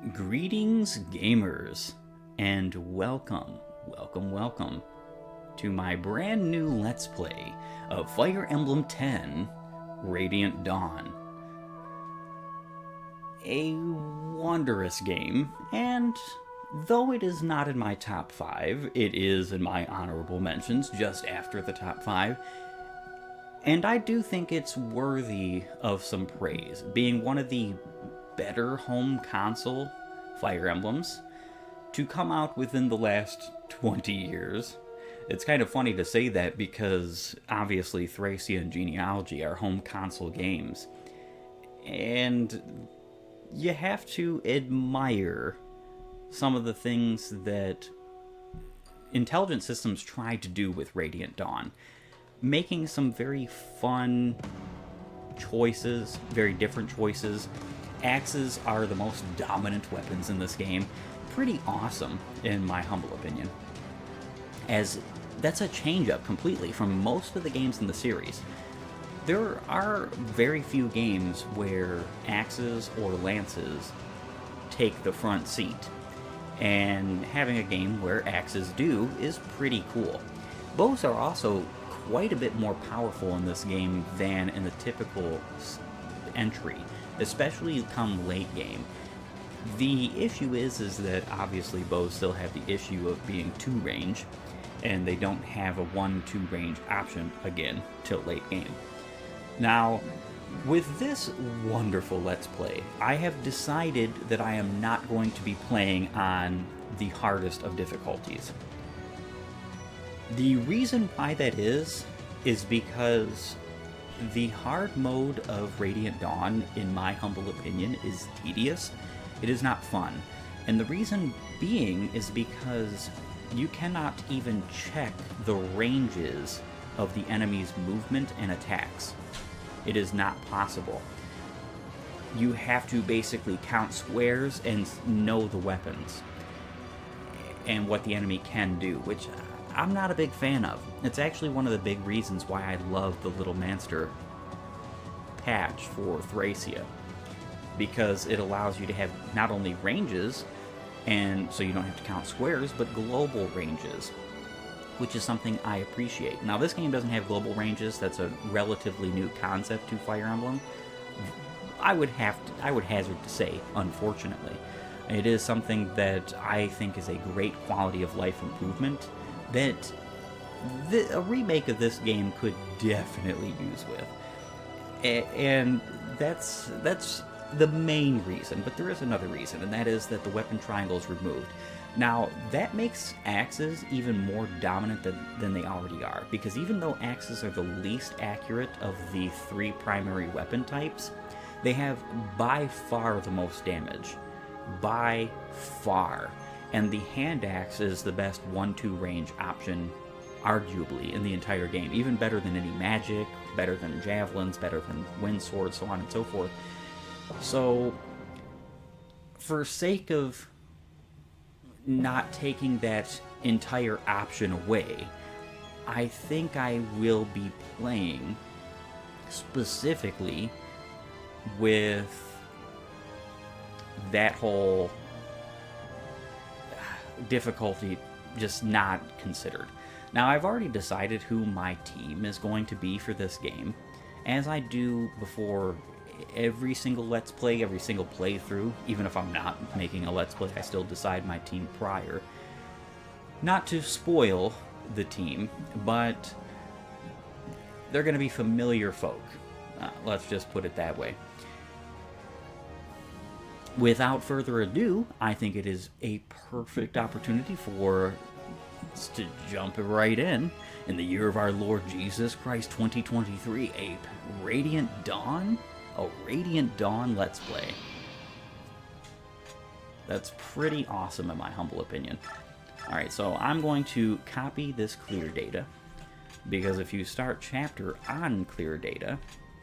Greetings, gamers, and welcome to my brand new Let's Play of Fire Emblem X Radiant Dawn. A wondrous game, and though it is not in my top 5, it is in my honorable mentions just after the top 5, and I do think it's worthy of some praise, being one of the better home console Fire Emblems to come out within the last 20 years. It's kind of funny to say that because obviously Thracia and Genealogy are home console games, and you have to admire some of the things that Intelligent Systems tried to do with Radiant Dawn, making some very fun choices, very different choices. Axes are the most dominant weapons in this game. Pretty awesome, in my humble opinion, as that's a change-up completely from most of the games in the series. There are very few games where axes or lances take the front seat, and having a game where axes do is pretty cool. Bows are also quite a bit more powerful in this game than in the typical entry, especially come late game. The issue is that obviously bows still have the issue of being 2 range, and they don't have a 1-2 range option again till late game. Now, with this wonderful Let's Play, I have decided that I am not going to be playing on the hardest of difficulties. The reason why that is because the hard mode of Radiant Dawn, in my humble opinion, is tedious. It is not fun. And the reason being is because you cannot even check the ranges of the enemy's movement and attacks. It is not possible. You have to basically count squares and know the weapons and what the enemy can do, which I'm not a big fan of. It's actually one of the big reasons why I love the Little Manster patch for Thracia, because it allows you to have not only ranges, and so you don't have to count squares, but global ranges, which is something I appreciate. Now, this game doesn't have global ranges. That's a relatively new concept to Fire Emblem. I would hazard to say, unfortunately. It is something that I think is a great quality of life improvement that a remake of this game could definitely use with. And that's the main reason, but there is another reason, and that is that the weapon triangle is removed. Now, that makes axes even more dominant than they already are, because even though axes are the least accurate of the 3 primary weapon types, they have by far the most damage. By far. And the hand axe is the best 1-2 range option, arguably, in the entire game. Even better than any magic, better than javelins, better than wind swords, so on and so forth. So, for sake of not taking that entire option away, I think I will be playing specifically with that whole difficulty just not considered. Now, I've already decided who my team is going to be for this game, as I do before every single Let's Play, every single playthrough. Even if I'm not making a Let's Play, I still decide my team prior. Not to spoil the team, but they're going to be familiar folk. Let's just put it that way. Without further ado, I think it is a perfect opportunity for us to jump right in the year of our Lord Jesus Christ 2023, a Radiant Dawn Let's Play. That's pretty awesome in my humble opinion. Alright, so I'm going to copy this clear data, because if you start chapter on clear data,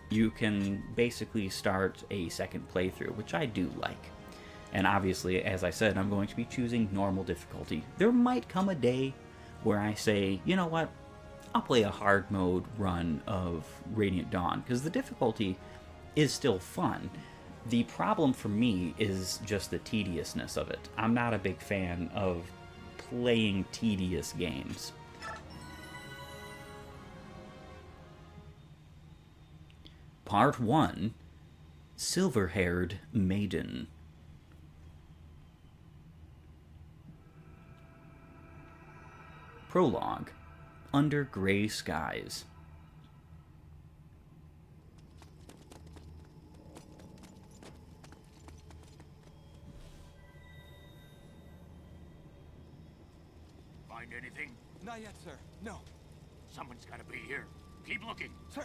you can basically start a second playthrough, which I do like. And obviously, as I said, I'm going to be choosing normal difficulty. There might come a day where I say, you know what, I'll play a hard mode run of Radiant Dawn, because the difficulty is still fun. The problem for me is just the tediousness of it. I'm not a big fan of playing tedious games. Part 1, Silver-Haired Maiden. Prologue, Under Gray Skies. Find anything? Not yet, sir. No. Someone's gotta be here. Keep looking. Sir.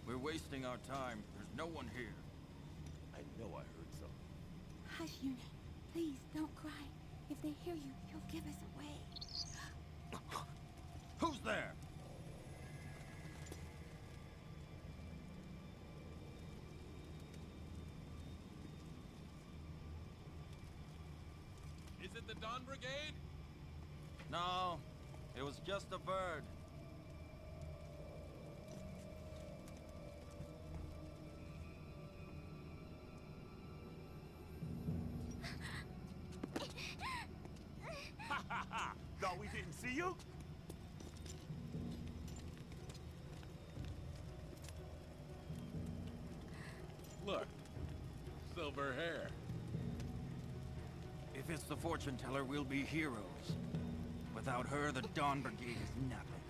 We're wasting our time. There's no one here. I know I heard something. Hush, Unit. Please, don't cry. If they hear you, you'll give us away. Who's there? Is it the Dawn Brigade? No, it was just a bird. Thought we didn't see you? Look, silver hair. If it's the fortune teller, we'll be heroes. Without her, the Dawn Brigade is nothing.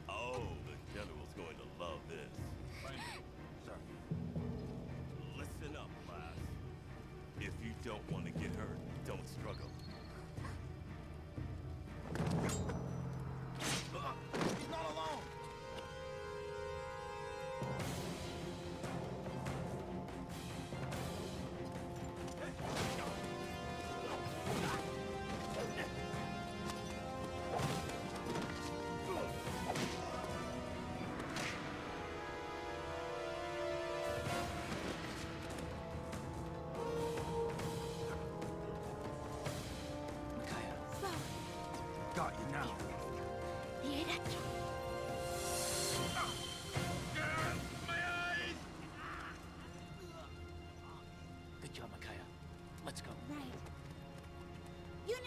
Oh, the general's going to love this. Find it. Sir. Listen up, class. If you don't want to get hurt, don't struggle. He's not alone! Slow. Got you now. Good job, Micaiah. Let's go. Right. Unit!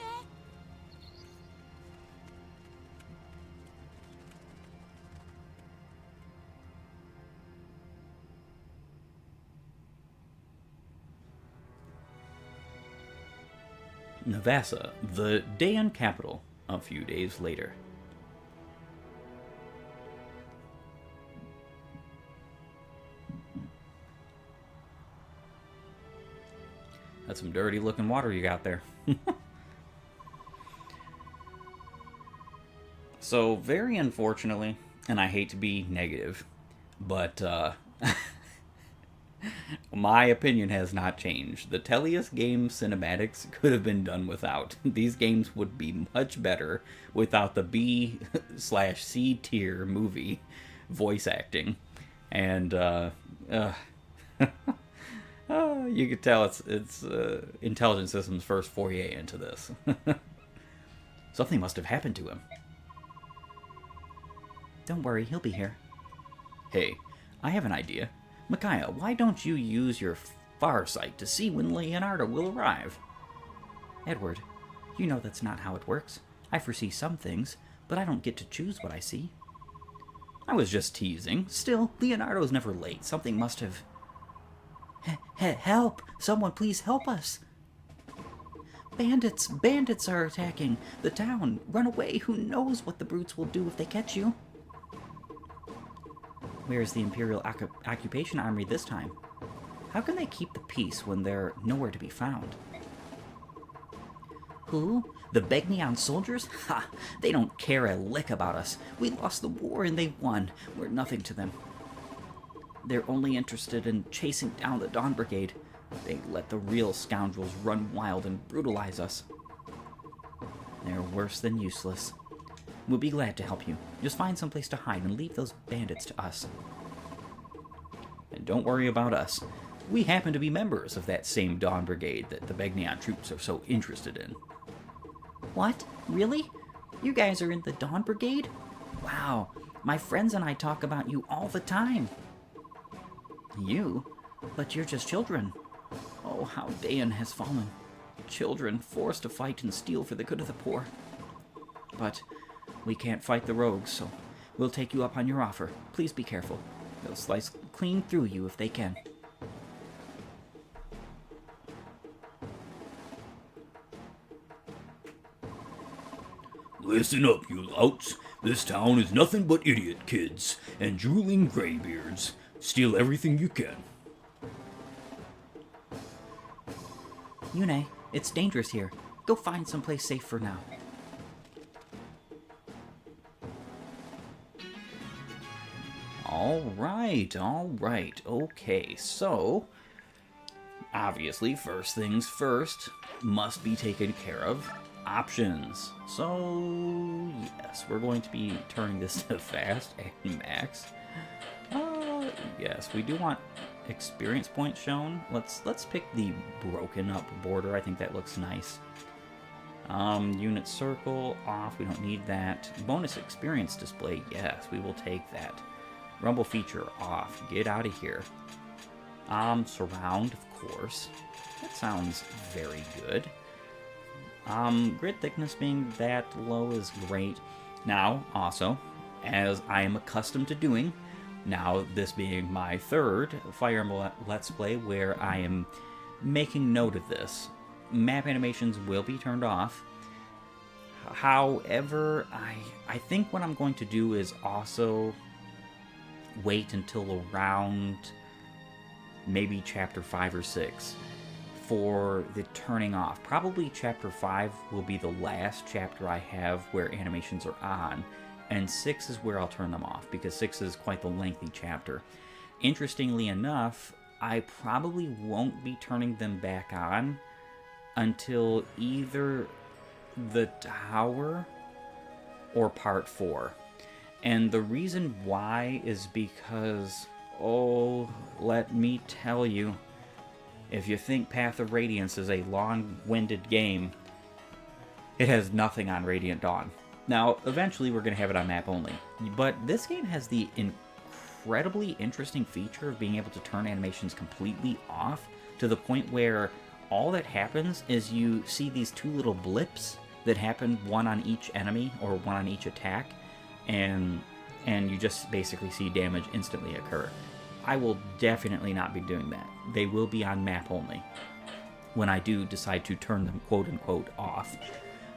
Navassa, the Dayan capital, a few days later. That's some dirty looking water you got there. So, very unfortunately, and I hate to be negative, but my opinion has not changed. The Tellius game cinematics could have been done without. These games would be much better without the B/C tier movie voice acting. And you could tell it's Intelligent Systems' first foray into this. Something must have happened to him. Don't worry, he'll be here. Hey, I have an idea. Micaiah, why don't you use your far sight to see when Leonardo will arrive? Edward, you know that's not how it works. I foresee some things, but I don't get to choose what I see. I was just teasing. Still, Leonardo's never late. Something must have... Help! Someone please help us! Bandits! Bandits are attacking the town! Run away! Who knows what the brutes will do if they catch you? Where's the Imperial Occupation Army this time? How can they keep the peace when they're nowhere to be found? Who? The Begnion soldiers? Ha! They don't care a lick about us. We lost the war and they won. We're nothing to them. They're only interested in chasing down the Dawn Brigade. They let the real scoundrels run wild and brutalize us. They're worse than useless. We'll be glad to help you. Just find some place to hide and leave those bandits to us. And don't worry about us. We happen to be members of that same Dawn Brigade that the Begnion troops are so interested in. What? Really? You guys are in the Dawn Brigade? Wow, my friends and I talk about you all the time. You? But you're just children. Oh, how Dayan has fallen. Children forced to fight and steal for the good of the poor. But we can't fight the rogues, so we'll take you up on your offer. Please be careful. They'll slice clean through you if they can. Listen up, you louts. This town is nothing but idiot kids and drooling graybeards. Steal everything you can. Yune, it's dangerous here. Go find someplace safe for now. Alright. Okay, so obviously, first things first must be taken care of. Options. So, yes, we're going to be turning this to fast and max. Yes, we do want experience points shown. Let's pick the broken up border. I think that looks nice. Unit circle off. We don't need that. Bonus experience display. Yes, we will take that. Rumble feature off. Get out of here. Surround, of course. That sounds very good. Grid thickness being that low is great. Now, also, as I am accustomed to doing, now this being my third Fire Emblem Let's Play where I am making note of this, map animations will be turned off. However, I think what I'm going to do is also wait until around maybe chapter 5 or 6 for the turning off. Probably chapter 5 will be the last chapter I have where animations are on, and 6 is where I'll turn them off, because 6 is quite the lengthy chapter. Interestingly enough, I probably won't be turning them back on until either the tower or part 4. And the reason why is because, oh, let me tell you, if you think Path of Radiance is a long-winded game, it has nothing on Radiant Dawn. Now, eventually we're going to have it on map only, but this game has the incredibly interesting feature of being able to turn animations completely off, to the point where all that happens is you see these two little blips that happen, one on each enemy or one on each attack, and you just basically see damage instantly occur. I will definitely not be doing that. They will be on map only when I do decide to turn them quote-unquote off.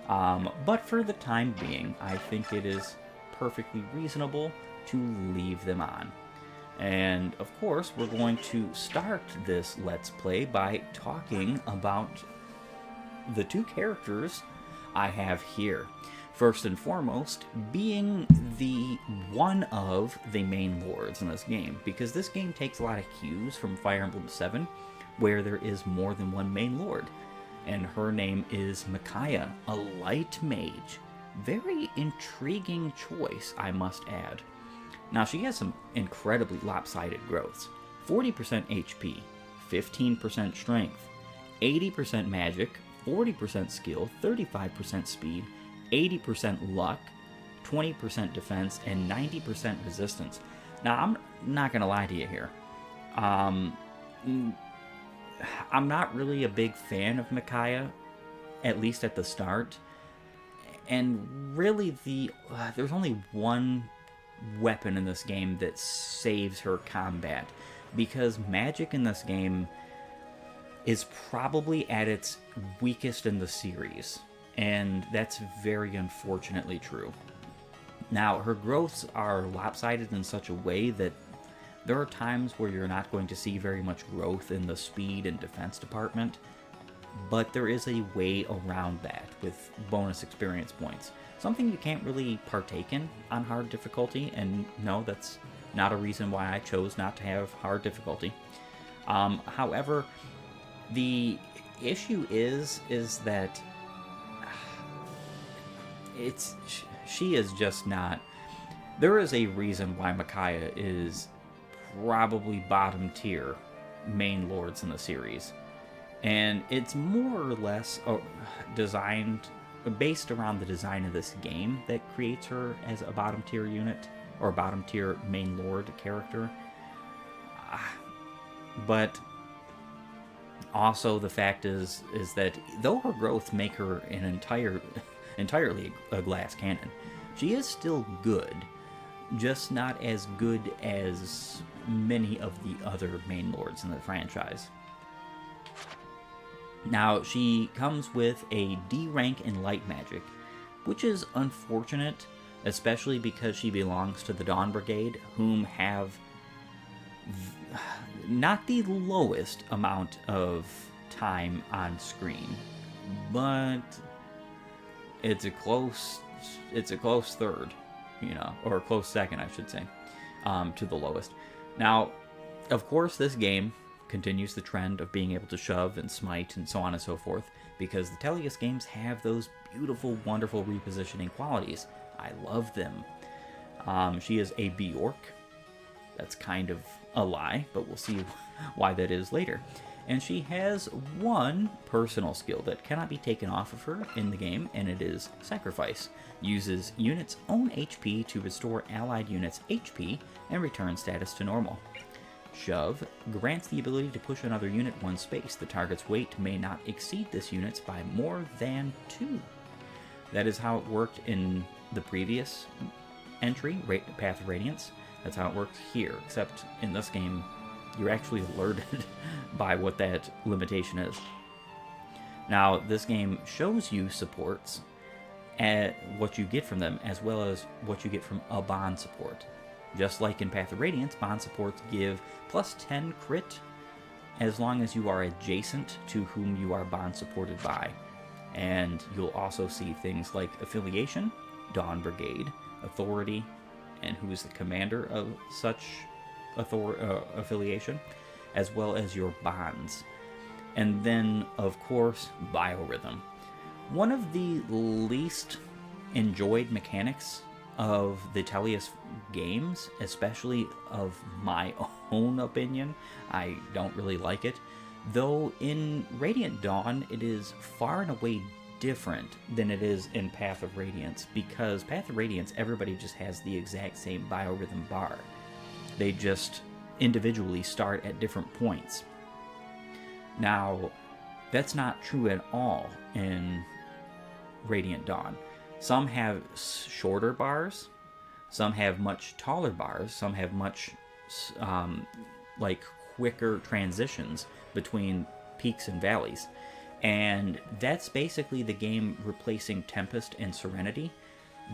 But for the time being, I think it is perfectly reasonable to leave them on. And of course, we're going to start this Let's Play by talking about the two characters I have here. First and foremost, being the one of the main lords in this game, because this game takes a lot of cues from Fire Emblem 7, where there is more than one main lord. And her name is Micaiah, a light mage. Very intriguing choice, I must add. Now, she has some incredibly lopsided growths. 40% HP, 15% strength, 80% magic, 40% skill, 35% speed, 80% luck, 20% defense, and 90% resistance. Now, I'm not going to lie to you here. I'm not really a big fan of Micaiah, at least at the start. And really, there's only one weapon in this game that saves her combat, because magic in this game is probably at its weakest in the series, and that's very unfortunately true. Now, her growths are lopsided in such a way that there are times where you're not going to see very much growth in the speed and defense department, but there is a way around that with bonus experience points. Something you can't really partake in on hard difficulty, and no, that's not a reason why I chose not to have hard difficulty. However, the issue is that she is just not. There is a reason why Micaiah is probably bottom tier main lords in the series. And it's more or less designed, based around the design of this game that creates her as a bottom tier unit, or bottom tier main lord character. But also the fact is that though her growth make her an entirely a glass cannon, she is still good, just not as good as many of the other main lords in the franchise. Now, she comes with a D rank in light magic, which is unfortunate, especially because she belongs to the Dawn Brigade, whom have not the lowest amount of time on screen, but it's a close third, or a close second, I should say, to the lowest. Now, of course, this game continues the trend of being able to shove and smite and so on and so forth, because the Tellius games have those beautiful, wonderful repositioning qualities. I love them. She is a Bjork. That's kind of a lie, but we'll see why that is later. And she has one personal skill that cannot be taken off of her in the game, and it is Sacrifice. Uses units' own HP to restore allied units' HP and return status to normal. Shove grants the ability to push another unit one space. The target's weight may not exceed this unit's by more than 2. That is how it worked in the previous entry, Path of Radiance. That's how it works here, except in this game, you're actually alerted by what that limitation is. Now, this game shows you supports at what you get from them, as well as what you get from a bond support. Just like in Path of Radiance, bond supports give plus 10 crit as long as you are adjacent to whom you are bond supported by. And you'll also see things like Affiliation, Dawn Brigade, Authority, and who is the commander of such affiliation, as well as your bonds. And then, of course, Biorhythm. One of the least enjoyed mechanics of the Tellius games, especially of my own opinion. I don't really like it. Though in Radiant Dawn, it is far and away different than it is in Path of Radiance, because Path of Radiance, everybody just has the exact same biorhythm bar. They just individually start at different points. Now, that's not true at all in Radiant Dawn. Some have shorter bars, some have much taller bars, some have much quicker transitions between peaks and valleys. And that's basically the game replacing Tempest and Serenity,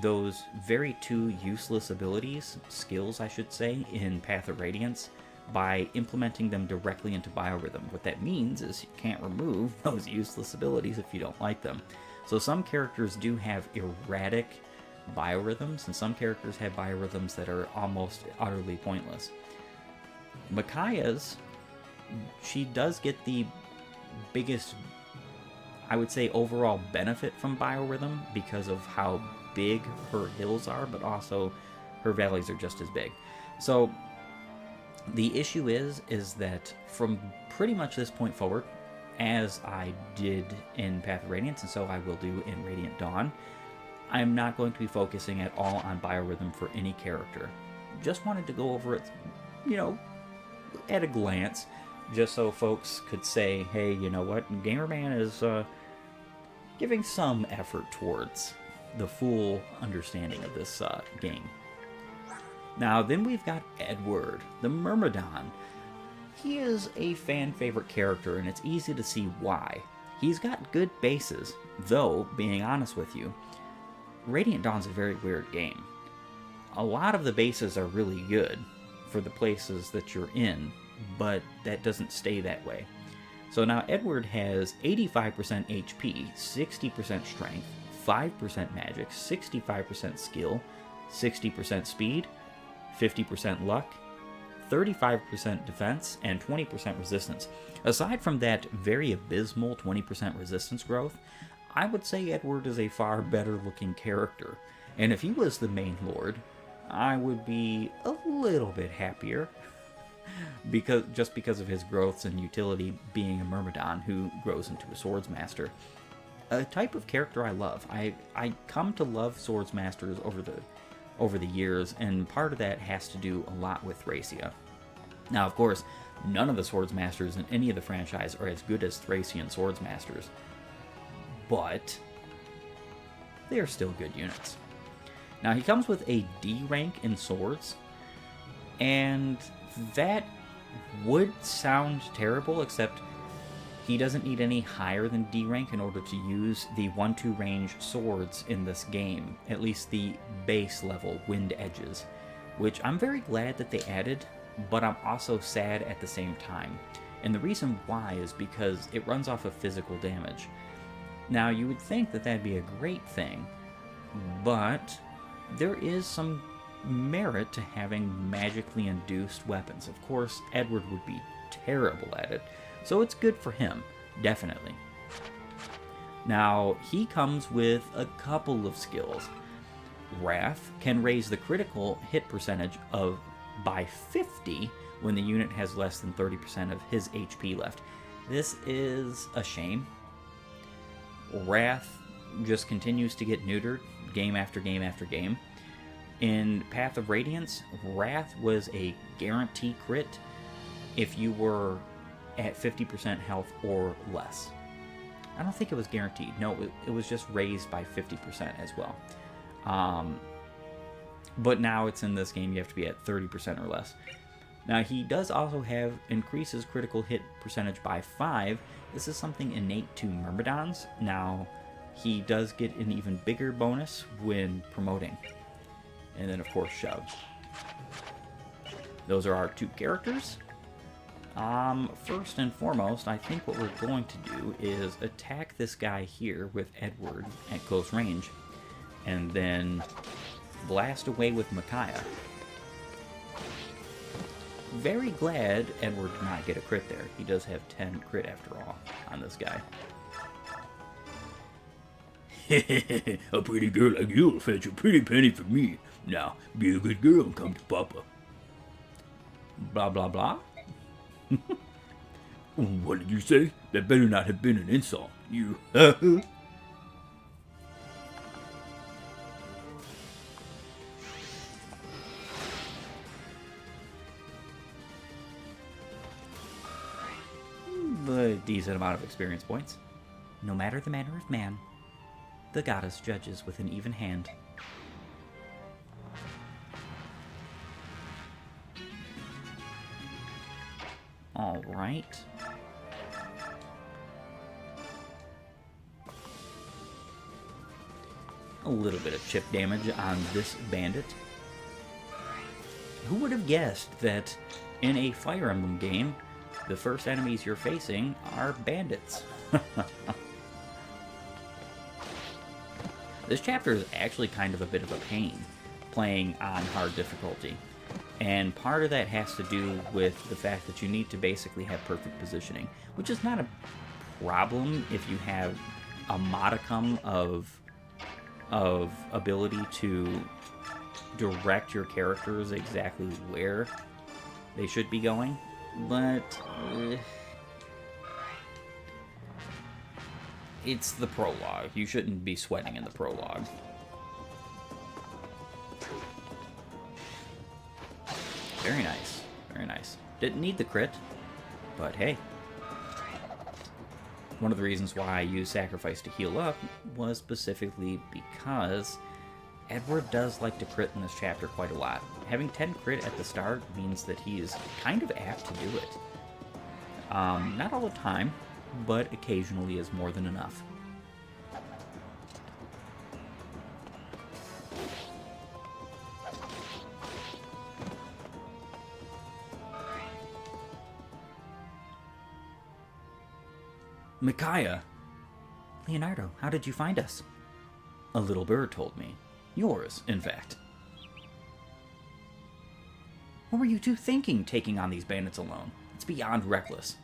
those very two useless abilities, skills I should say, in Path of Radiance, by implementing them directly into Biorhythm. What that means is you can't remove those useless abilities if you don't like them. So some characters do have erratic biorhythms, and some characters have biorhythms that are almost utterly pointless. Micaiah's, she does get the biggest, I would say, overall benefit from biorhythm because of how big her hills are, but also her valleys are just as big. So the issue is that from pretty much this point forward, as I did in Path of Radiance, and so I will do in Radiant Dawn, I'm not going to be focusing at all on biorhythm for any character. Just wanted to go over it, at a glance, just so folks could say, hey, you know what, Gamerman is giving some effort towards the full understanding of this game. Now, then we've got Edward, the Myrmidon. He is a fan-favorite character, and it's easy to see why. He's got good bases, though, being honest with you, Radiant Dawn's a very weird game. A lot of the bases are really good for the places that you're in, but that doesn't stay that way. So now Edward has 85% HP, 60% strength, 5% magic, 65% skill, 60% speed, 50% luck, 35% defense, and 20% resistance. Aside from that very abysmal 20% resistance growth, I would say Edward is a far better looking character. And if he was the main lord, I would be a little bit happier. because of his growths and utility being a Myrmidon who grows into a Swordsmaster. A type of character I love. I come to love Swordsmasters over the years, and part of that has to do a lot with Thracia. Now, of course, none of the Swordsmasters in any of the franchise are as good as Thracian Swordsmasters, but they are still good units. Now, he comes with a D rank in swords, and that would sound terrible, except he doesn't need any higher than D rank in order to use the 1-2 range swords in this game, at least the base level Wind Edges, which I'm very glad that they added, but I'm also sad at the same time. And the reason why is because it runs off of physical damage. Now, you would think that that'd be a great thing, but there is some merit to having magically induced weapons. Of course, Edward would be terrible at it, so it's good for him, definitely. Now, he comes with a couple of skills. Wrath can raise the critical hit percentage by 50 when the unit has less than 30% of his HP left. This is a shame. Wrath just continues to get neutered game after game after game. In Path of Radiance, Wrath was a guarantee crit if you were at 50% health or less. I don't think it was guaranteed. No, it was just raised by 50% as well. But now it's in this game, you have to be at 30% or less. Now, he does also have increases critical hit percentage by 5. This is something innate to Myrmidons. Now, he does get an even bigger bonus when promoting. And then, of course, Shove. Those are our two characters. First and foremost, I think what we're going to do is attack this guy here with Edward at close range, and then blast away with Micaiah. Very glad Edward did not get a crit there. He does have 10 crit after all on this guy. A pretty girl like you'll fetch a pretty penny for me. Now, be a good girl and come to Papa. Blah, blah, blah. What did you say? That better not have been an insult. You. A decent amount of experience points. No matter the manner of man, the goddess judges with an even hand. Alright. A little bit of chip damage on this bandit. Who would have guessed that in a Fire Emblem game, the first enemies you're facing are bandits? This chapter is actually kind of a bit of a pain, playing on hard difficulty. And part of that has to do with the fact that you need to basically have perfect positioning, which is not a problem if you have a modicum of ability to direct your characters exactly where they should be going. But it's the prologue. You shouldn't be sweating in the prologue. Very nice. Very nice. Didn't need the crit, but hey. One of the reasons why I used Sacrifice to heal up was specifically because Edward does like to crit in this chapter quite a lot. Having 10 crit at the start means that he is kind of apt to do it. Not all the time, but occasionally is more than enough. Micaiah! Leonardo, how did you find us? A little bird told me. Yours, in fact. What were you two thinking, taking on these bandits alone? It's beyond reckless.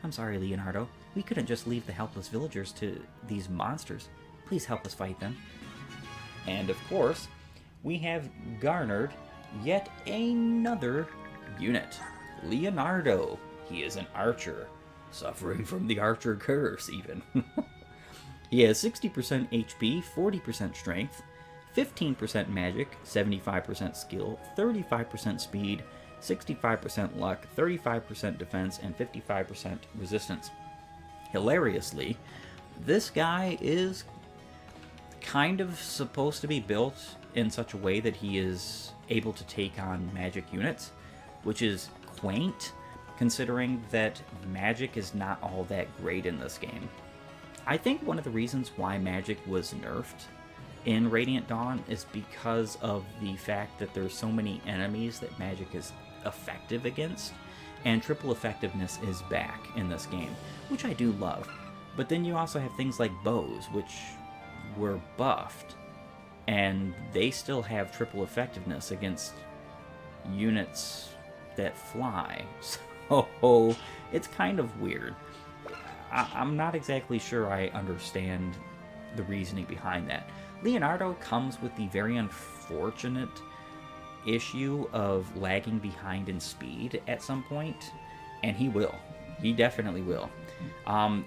I'm sorry, Leonardo. We couldn't just leave the helpless villagers to these monsters. Please help us fight them. And of course, we have garnered yet another unit. Leonardo. He is an archer, suffering from the archer curse, even. He has 60% HP, 40% strength, 15% magic, 75% skill, 35% speed, 65% luck, 35% defense, and 55% resistance. Hilariously, this guy is kind of supposed to be built in such a way that he is able to take on magic units, which is quaint, considering that magic is not all that great in this game. I think one of the reasons why magic was nerfed in Radiant Dawn is because of the fact that there's so many enemies that magic is effective against, and triple effectiveness is back in this game, which I do love. But then you also have things like bows, which were buffed, and they still have triple effectiveness against units that fly. So it's kind of weird. I'm not exactly sure I understand the reasoning behind that. Leonardo comes with the very unfortunate issue of lagging behind in speed at some point, and he will. He definitely will. I'm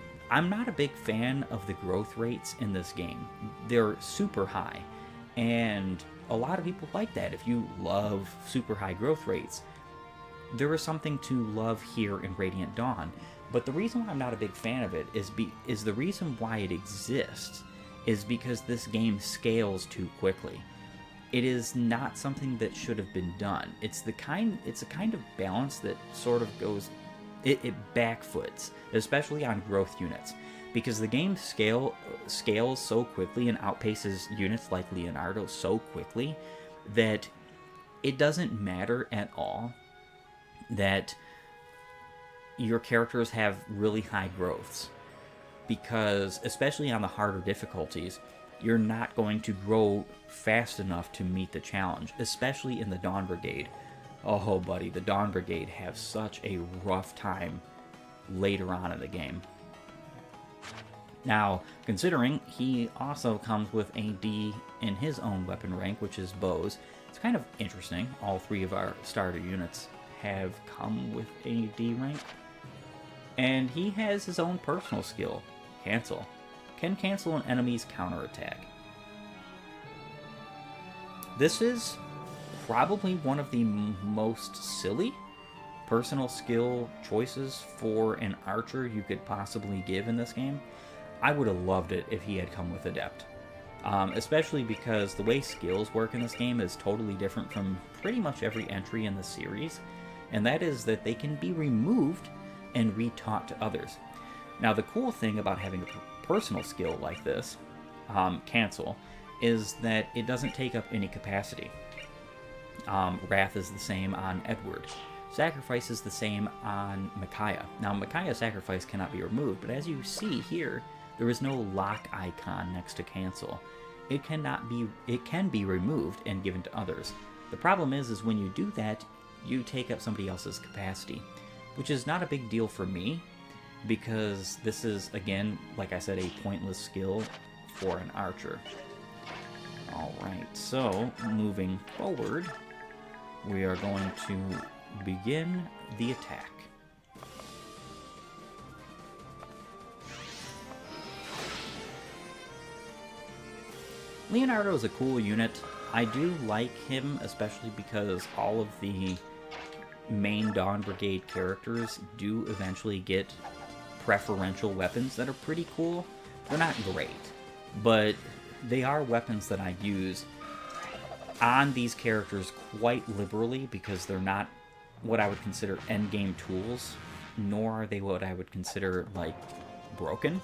not a big fan of the growth rates in this game. They're super high, and a lot of people like that. If you love super high growth rates, there is something to love here in Radiant Dawn. But the reason why I'm not a big fan of it is the reason why it exists is because this game scales too quickly. It is not something that should have been done. It's a kind of balance that sort of goes, it backfoots, especially on growth units, because the game scales so quickly and outpaces units like Leonardo so quickly that it doesn't matter at all that your characters have really high growths, because especially on the harder difficulties, you're not going to grow fast enough to meet the challenge, especially in the Dawn Brigade. Oh, buddy, the Dawn Brigade have such a rough time later on in the game. Now, considering he also comes with a D in his own weapon rank, which is bows, it's kind of interesting. All three of our starter units have come with a D rank. And he has his own personal skill, Cancel. Can cancel an enemy's counterattack. This is probably one of the most silly personal skill choices for an archer you could possibly give in this game. I would have loved it if he had come with Adept. Especially because the way skills work in this game is totally different from pretty much every entry in the series. And that is that they can be removed and retaught to others. Now, the cool thing about having a personal skill like this, Cancel, is that it doesn't take up any capacity. Wrath is the same on Edward. Sacrifice is the same on Micaiah. Now, Micaiah's sacrifice cannot be removed, but as you see here, there is no lock icon next to Cancel. It can be removed and given to others. The problem is when you do that, you take up somebody else's capacity, which is not a big deal for me, because this is, again, like I said, a pointless skill for an archer. Alright, so moving forward, we are going to begin the attack. Leonardo is a cool unit. I do like him, especially because all of the main Dawn Brigade characters do eventually get preferential weapons that are pretty cool. They're not great, but they are weapons that I use on these characters quite liberally, because they're not what I would consider endgame tools, nor are they what I would consider, like, broken.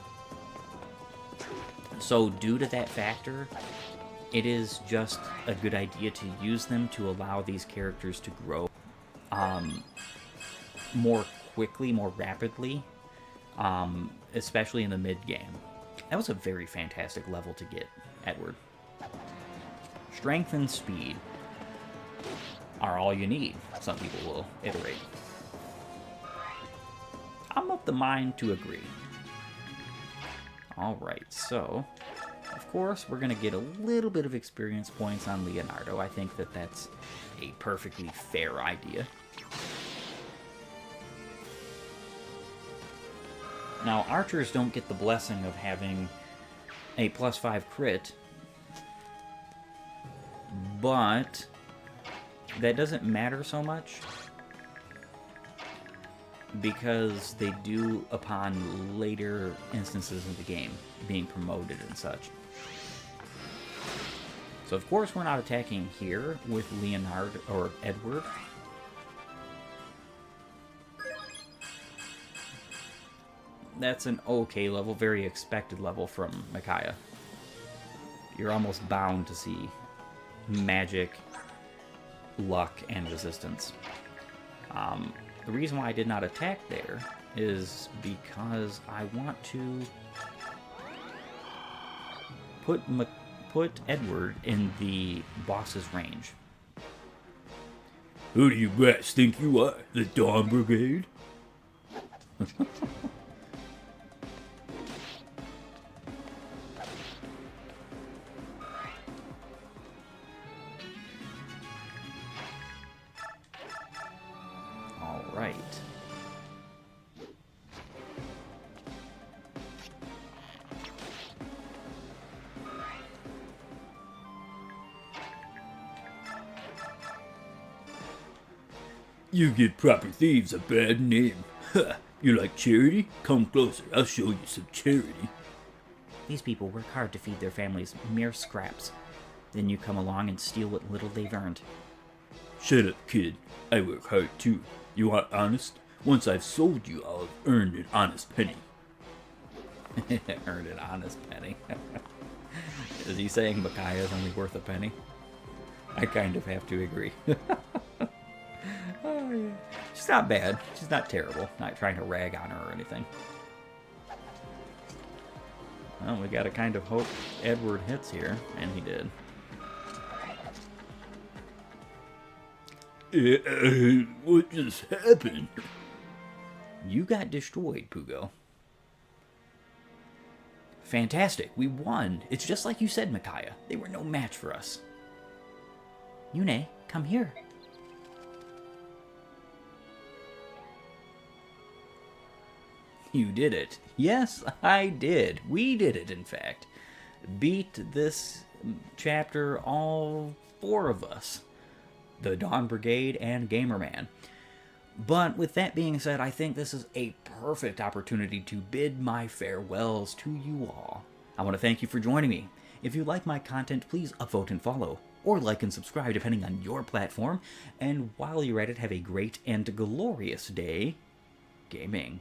So due to that factor, it is just a good idea to use them to allow these characters to grow more quickly, more rapidly, especially in the mid-game. That was a very fantastic level to get, Edward. Strength and speed are all you need, some people will iterate. I'm of the mind to agree. Alright, so, of course, we're going to get a little bit of experience points on Leonardo. I think that that's a perfectly fair idea. Now, archers don't get the blessing of having a +5 crit, but that doesn't matter so much because they do upon later instances of the game, being promoted and such. So of course we're not attacking here with Leonard or Edward. That's an okay level, very expected level from Micaiah. You're almost bound to see magic, luck, and resistance. The reason why I did not attack there is because I want to put Edward in the boss's range. Who do you brats think you are? The Dawn Brigade? All right. You give proper thieves a bad name. Ha! You like charity? Come closer, I'll show you some charity. These people work hard to feed their families mere scraps. Then you come along and steal what little they've earned. Shut up, kid. I work hard too. You want honest? Once I've sold you, I'll have earned an honest penny. Earned an honest penny. Is he saying Micaiah is only worth a penny? I kind of have to agree. Oh, yeah. She's not bad. She's not terrible. Not trying to rag on her or anything. Well, we gotta kind of hope Edward hits here, and he did. What just happened? You got destroyed, Pugo. Fantastic. We won. It's just like you said, Micaiah. They were no match for us. Yune, come here. You did it. Yes, I did. We did it, in fact. Beat this chapter, all 4 of us. The Dawn Brigade and Gamerman. But with that being said, I think this is a perfect opportunity to bid my farewells to you all. I want to thank you for joining me. If you like my content, please upvote and follow, or like and subscribe depending on your platform. And while you're at it, have a great and glorious day gaming.